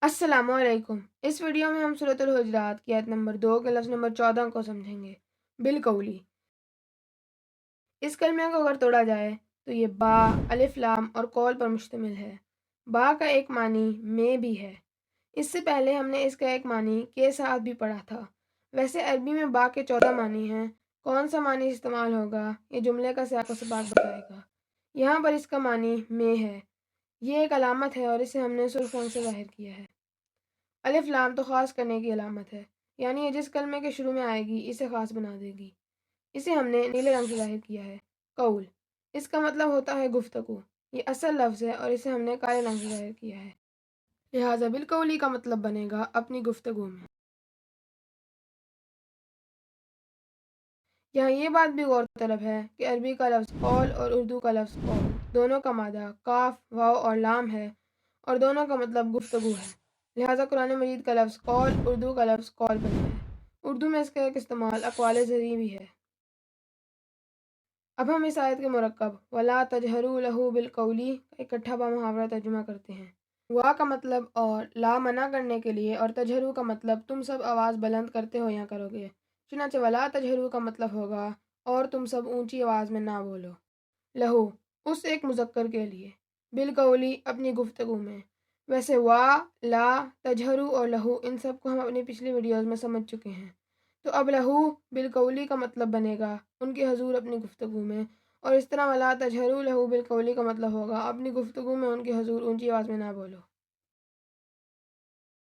السلام علیکم۔ اس ویڈیو میں ہم سورۃ الحجرات کی آیت نمبر 2 کے لفظ نمبر 14 کو سمجھیں گے۔ بالقولی، اس کلمے کو اگر توڑا جائے تو یہ با، الف لام اور قول پر مشتمل ہے۔ با کا ایک معنی میں بھی ہے۔ اس سے پہلے ہم نے اس کا ایک معنی کے ساتھ بھی پڑھا تھا۔ ویسے عربی میں با کے 14 معنی ہیں۔ کون سا معنی استعمال ہوگا یہ جملے کا سیاق و سباق بتائے گا۔ یہاں پر اس کا معنی میں ہے۔ یہ ایک علامت ہے اور اسے ہم نے سرخ رنگ سے ظاہر کیا ہے۔ الف لام تو خاص کرنے کی علامت ہے، یعنی یہ جس کلمے کے شروع میں آئے گی اسے خاص بنا دے گی۔ اسے ہم نے نیلے رنگ سے ظاہر کیا ہے۔ قول، اس کا مطلب ہوتا ہے گفتگو۔ یہ اصل لفظ ہے اور اسے ہم نے کالے رنگ سے ظاہر کیا ہے، لہٰذا بالقولی کا مطلب بنے گا اپنی گفتگو میں۔ یہاں یہ بات بھی غور طلب ہے کہ عربی کا لفظ قول اور اردو کا لفظ قول دونوں کا مادہ کاف، واو اور لام ہے اور دونوں کا مطلب گفتگو ہے، لہٰذا قرآن مجید کا لفظ قول اردو کا لفظ قول بنا ہے۔ اردو میں اس کا ایک استعمال اقوال زرعی بھی ہے۔ اب ہم اس آیت کے مرکب وَلَا تَجْهَرُوا لَهُ بِالْقَوْلِ کا اکٹھا بامحاورہ ترجمہ کرتے ہیں۔ وا کا مطلب اور، لا منع کرنے کے لیے اور تجہرو کا مطلب تم سب آواز بلند کرتے ہو یا کرو گے، چنانچہ ولا تجہرو کا مطلب ہوگا اور تم سب اونچی آواز میں نہ بولو۔ لہو، اس ایک مذکر کے لیے، بالقولی اپنی گفتگو میں۔ ویسے وا، لا، تجہرو اور لہو ان سب کو ہم اپنی پچھلی ویڈیوز میں سمجھ چکے ہیں، تو اب لہو بالقولی کا مطلب بنے گا ان کے حضور اپنی گفتگو میں، اور اس طرح ولا تجہرو لہو بالقولی کا مطلب ہوگا اپنی گفتگو میں ان کے حضور اونچی آواز میں نہ بولو۔